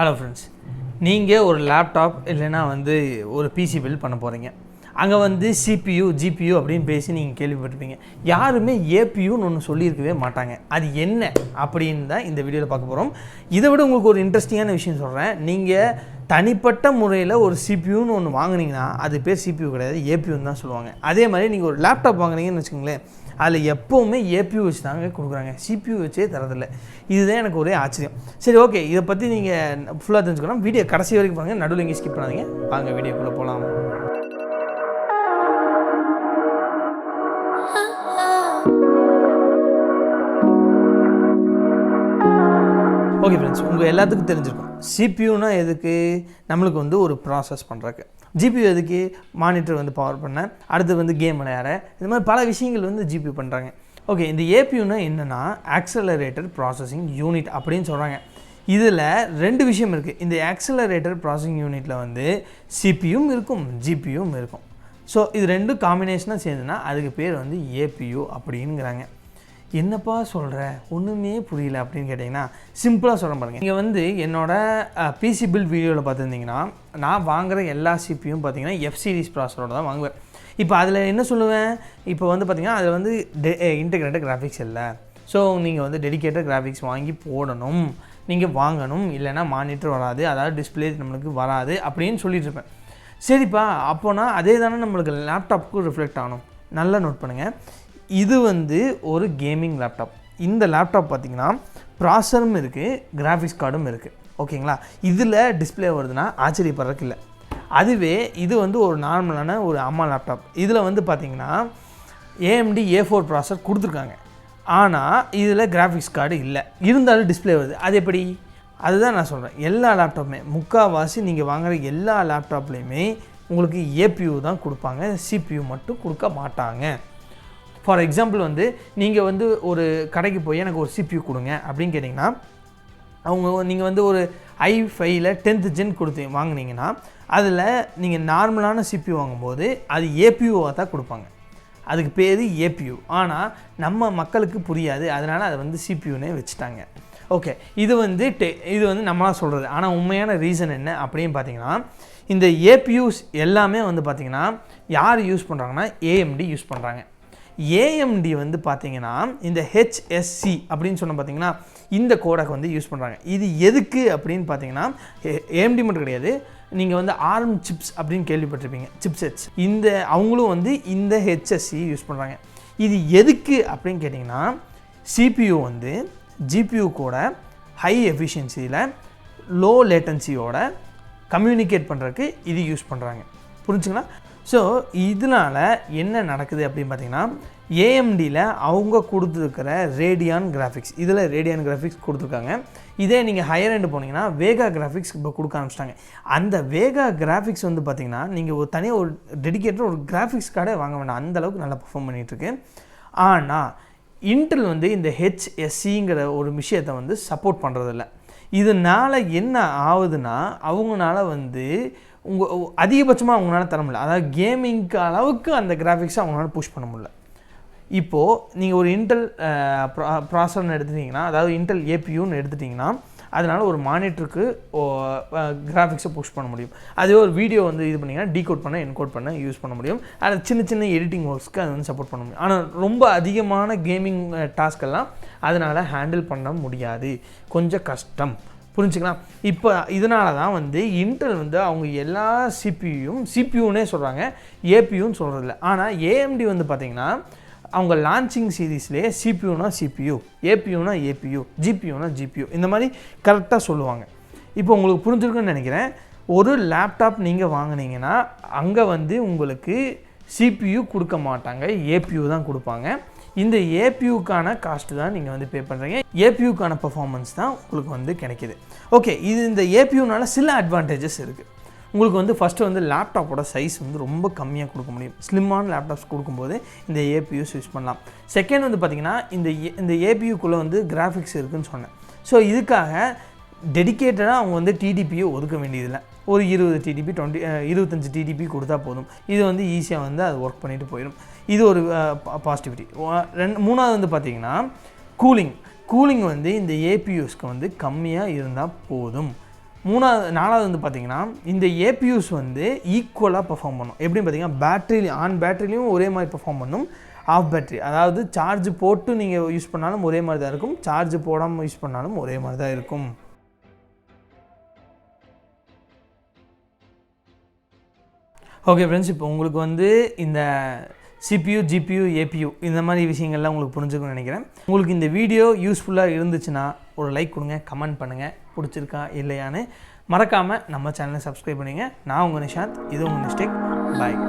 Hello friends, நீங்கள் ஒரு laptop இல்லைன்னா ஒரு பிசி பில்ட் பண்ண போகிறீங்க. அங்கே சிபியு ஜிபியு அப்படின்னு பேசி நீங்கள் கேள்விப்பட்டிருப்பீங்க. யாருமே ஏபியூன்னு ஒன்று சொல்லியிருக்கவே மாட்டாங்க. அது என்ன அப்படின்னு தான் இந்த வீடியோவில் பார்க்க போகிறோம். இதை விட உங்களுக்கு ஒரு இன்ட்ரெஸ்டிங்கான விஷயம் சொல்கிறேன். நீங்கள் தனிப்பட்ட முறையில் ஒரு சிபியூன்னு ஒன்று வாங்கினீங்கன்னா அது பேர் சிபியூ கிடையாது, ஏபியூன்னு தான் சொல்லுவாங்க. அதே மாதிரி நீங்கள் ஒரு லேப்டாப் வாங்கினீங்கன்னு வச்சுக்கோங்களேன், அதில் எப்போவுமே ஏபியூ வச்சு தாங்க கொடுக்குறாங்க, சிபியூ வச்சே தரதில்லை. இதுதான் எனக்கு ஒரே ஆச்சரியம். சரி, ஓகே, இதை பற்றி நீங்கள் ஃபுல்லாக தெரிஞ்சுக்கணும். வீடியோ கடைசி வரைக்கும் பாருங்கள், நடுவில் எங்கேயும் ஸ்கிப் பண்ணாதீங்க. வாங்க வீடியோக்குள்ளே போகலாம். ஓகே ஃப்ரெண்ட்ஸ், உங்கள் எல்லாத்துக்கும் தெரிஞ்சிருக்கும் சிபியூனா எதுக்கு, நம்மளுக்கு ஒரு ப்ராசஸ் பண்ணுறக்கு. ஜிபியூ எதுக்கு, மானிட்டர் பவர் பண்ண, அடுத்து கேம் விளையாட, இந்த மாதிரி பல விஷயங்கள் ஜிபியூ பண்ணுறாங்க. ஓகே, இந்த ஏபியூனா என்னென்னா ஆக்சலரேட்டர் ப்ராசஸிங் யூனிட் அப்படின்னு சொல்கிறாங்க. இதில் ரெண்டு விஷயம் இருக்குது. இந்த ஆக்சலரேட்டர் ப்ராசஸிங் யூனிட்டில் சிபியும் இருக்கும், ஜிபியும் இருக்கும். ஸோ இது ரெண்டும் காம்பினேஷனாக சேர்ந்துன்னா அதுக்கு பேர் ஏபியூ அப்படிங்கிறாங்க. என்னப்பா சொல்கிற, ஒன்றுமே புரியல அப்படின்னு கேட்டிங்கன்னா சிம்பிளாக சொல்ல பாருங்கள். நீங்கள் என்னோடய பிசி பில்ட் வீடியோவில் பார்த்துருந்தீங்கன்னா நான் வாங்குகிற எல்லா சிபியும் பார்த்தீங்கன்னா எஃப் சீரிஸ் ப்ராசரோட தான் வாங்குவேன். இப்போ அதில் என்ன சொல்லுவேன், இப்போ பார்த்திங்கன்னா அதில் இன்டெகிரேட்டட் கிராஃபிக்ஸ் இல்லை. ஸோ நீங்கள் டெடிகேட்டட் கிராஃபிக்ஸ் வாங்கி போடணும், நீங்கள் வாங்கணும், இல்லைனா மானிட்டர் வராது, அதாவது டிஸ்பிளே நம்மளுக்கு வராது அப்படின்னு சொல்லிட்டு இருப்பேன். சரிப்பா, அப்போனா அதே தானே நம்மளுக்கு லேப்டாப்புக்கு ரிஃப்ளெக்ட் ஆகணும். நல்லா நோட் பண்ணுங்கள், இது ஒரு கேமிங் லேப்டாப். இந்த லேப்டாப் பார்த்திங்கன்னா ப்ராசரும் இருக்குது, கிராஃபிக்ஸ் கார்டும் இருக்குது. ஓகேங்களா, இதில் டிஸ்பிளே வருதுன்னா ஆச்சரியப்படுறதுக்கு இல்லை. அதுவே இது ஒரு நார்மலான ஒரு அம்மா லேப்டாப். இதில் பார்த்திங்கன்னா AMD A4 ப்ராசர் கொடுத்துருக்காங்க. ஆனால் இதில் கிராஃபிக்ஸ் கார்டு இல்லை, இருந்தாலும் டிஸ்பிளே வருது. அது எப்படி? அதுதான் நான் சொல்கிறேன். எல்லா லேப்டாப்புமே, முக்கால்வாசி நீங்கள் வாங்குகிற எல்லா லேப்டாப்லேயுமே உங்களுக்கு ஏபியூ தான் கொடுப்பாங்க, சிபியூ மட்டும் கொடுக்க மாட்டாங்க. ஃபார் எக்ஸாம்பிள் நீங்கள் ஒரு கடைக்கு போய் எனக்கு ஒரு சிபியூ கொடுங்க அப்படின்னு கேட்டிங்கன்னா, நீங்கள் ஒரு i5ல் 10th gen வாங்கினீங்கன்னா அதில் நீங்கள் நார்மலான சிபியூ வாங்கும்போது அது ஏபியூவாக தான் கொடுப்பாங்க. அதுக்கு பேர் ஏபியூ. ஆனால் நம்ம மக்களுக்கு புரியாது, அதனால் அதை சிபியூனே வச்சுட்டாங்க. ஓகே, இது இது நம்மளாக சொல்கிறது. ஆனால் உண்மையான ரீசன் என்ன அப்படின்னு பார்த்தீங்கன்னா, இந்த ஏபியூஸ் எல்லாமே பார்த்திங்கன்னா யார் யூஸ் பண்ணுறாங்கன்னா AMD யூஸ் பண்ணுறாங்க. AMD பார்த்திங்கன்னா இந்த HSC அப்படின்னு சொன்ன பார்த்திங்கன்னா இந்த கோடக் யூஸ் பண்ணுறாங்க. இது எதுக்கு அப்படின்னு பார்த்தீங்கன்னா AMD மட்டும் கிடையாது, நீங்கள் ARM சிப்ஸ் அப்படின்னு கேள்விப்பட்டிருப்பீங்க, சிப்செட்ஸ். அவங்களும் இந்த HSC யூஸ் பண்ணுறாங்க. இது எதுக்கு அப்படின்னு கேட்டிங்கன்னா, CPU GPU கூட ஹை எஃபிஷியன்சியில் லோ லேட்டன்சியோட கம்யூனிகேட் பண்ணுறதுக்கு இது யூஸ் பண்ணுறாங்க. புரிஞ்சுங்களா? ஸோ இதனால் என்ன நடக்குது அப்படின்னு பார்த்தீங்கன்னா, AMDயில் அவங்க கொடுத்துருக்கிற ரேடியான் கிராஃபிக்ஸ், இதில் ரேடியான் கிராஃபிக்ஸ் கொடுத்துருக்காங்க. இதே நீங்கள் ஹையர் எண்டு போனீங்கன்னா வேகா கிராஃபிக்ஸ் இப்போ கொடுக்க ஆரம்பிச்சிட்டாங்க. அந்த வேகா கிராஃபிக்ஸ் பார்த்திங்கன்னா நீங்கள் தனியாக ஒரு டெடிகேட்டட் ஒரு கிராஃபிக்ஸ் கார்டே வாங்க வேண்டாம், அந்தளவுக்கு நல்லா பர்ஃபார்ம் பண்ணிகிட்ருக்கு. ஆனால் இன்டெல் இந்த HSCங்கிற ஒரு விஷயத்தை சப்போர்ட் பண்ணுறதில்ல. இதனால் என்ன ஆகுதுன்னா, அவங்களால அதிகபட்சமாக அவங்களால தர முடியல, அதாவது கேமிங்க்கு அளவுக்கு அந்த கிராஃபிக்ஸை அவங்களால புஷ் பண்ண முடியல. இப்போது நீங்கள் ஒரு இன்டெல் ப்ராசர்னு எடுத்துட்டிங்கன்னா, அதாவது இன்டெல் ஏபியூன்னு எடுத்துட்டிங்கன்னா, அதனால் ஒரு மானிட்டருக்கு கிராஃபிக்ஸை புஷ் பண்ண முடியும். அதே ஒரு வீடியோ இது பண்ணிங்கன்னா டீகோட் பண்ண என்கோட் பண்ண யூஸ் பண்ண முடியும். அது சின்ன சின்ன எடிட்டிங் ஒர்க்ஸ்க்கு அது சப்போர்ட் பண்ண முடியும். ஆனால் ரொம்ப அதிகமான கேமிங் டாஸ்கெல்லாம் அதனால் ஹேண்டில் பண்ண முடியாது, கொஞ்சம் கஷ்டம். புரிஞ்சுக்கலாம்? இப்போ இதனால தான் இன்டெல் அவங்க எல்லா சிபியூன்னே சொல்கிறாங்க, ஏபியூன்னு சொல்கிறதில்ல. ஆனால் AMD பார்த்திங்கன்னா அவங்க லான்ச்சிங் சீரீஸ்லேயே சிபியூனா சிபியூ, ஏபியூனா ஏபியூ, ஜிபியூனா ஜிபியூ, இந்த மாதிரி கரெக்டாக சொல்லுவாங்க. இப்போ உங்களுக்கு புரிஞ்சிருக்குன்னு நினைக்கிறேன். ஒரு லேப்டாப் நீங்கள் வாங்கினீங்கன்னா அங்கே உங்களுக்கு சிபியூ கொடுக்க மாட்டாங்க, ஏபியூ தான் கொடுப்பாங்க. இந்த ஏபியூக்கான காஸ்ட்டு தான் நீங்கள் பே பண்ணுறீங்க, ஏபியூக்கான பர்ஃபார்மன்ஸ் தான் உங்களுக்கு கிடைக்கிது. ஓகே, இந்த ஏபியூனால சில அட்வான்டேஜஸ் இருக்குது. உங்களுக்கு ஃபஸ்ட்டு லேப்டாப்போட சைஸ் ரொம்ப கம்மியாக கொடுக்க முடியும். ஸ்லிம்மான லேப்டாப்ஸ் கொடுக்கும்போது இந்த ஏபியூஸ் யூஸ் பண்ணலாம். செகண்ட் பார்த்திங்கன்னா இந்த ஏபியூக்குள்ளே கிராஃபிக்ஸ் இருக்குதுன்னு சொன்னேன். ஸோ இதுக்காக டெடிக்கேட்டடாக அவங்க டிடிபியை ஒதுக்க வேண்டியதில்லை. ஒரு 20 TDP 25 TDP கொடுத்தா போதும். இது ஈஸியாக அது ஒர்க் பண்ணிட்டு போயிடும். இது ஒரு பாசிட்டிவிட்டி. மூணாவது பார்த்தீங்கன்னா கூலிங் இந்த ஏபியூஸ்க்கு கம்மியாக இருந்தால் போதும். நாலாவது வந்து பார்த்திங்கன்னா இந்த ஏபியூஸ் வந்து ஈக்குவலாக பெர்ஃபார்ம் பண்ணும். எப்படின்னு பார்த்தீங்கன்னா பேட்டரிலையும் ஒரே மாதிரி பெர்ஃபார்ம் பண்ணும், ஆஃப் பேட்டரி அதாவது சார்ஜ் போட்டு நீங்கள் யூஸ் பண்ணாலும் ஒரே மாதிரி தான் இருக்கும், சார்ஜ் போடாமல் யூஸ் பண்ணாலும் ஒரே மாதிரி தான் இருக்கும். ஓகே ஃப்ரெண்ட்ஸ், இப்போ உங்களுக்கு வந்து இந்த CPU, GPU, APU இந்த மாதிரி விஷயங்கள்லாம் உங்களுக்கு புரிஞ்சுக்கணும்னு நினைக்கிறேன். உங்களுக்கு இந்த வீடியோ யூஸ்ஃபுல்லாக இருந்துச்சுன்னா ஒரு லைக் கொடுங்க, கமெண்ட் பண்ணுங்கள் பிடிச்சிருக்கா இல்லையான்னு. மறக்காமல் நம்ம சேனலை சப்ஸ்கிரைப் பண்ணுங்கள். நான் உங்கள் நிஷாந்த், இது உங்கள் NishTech. பாய்.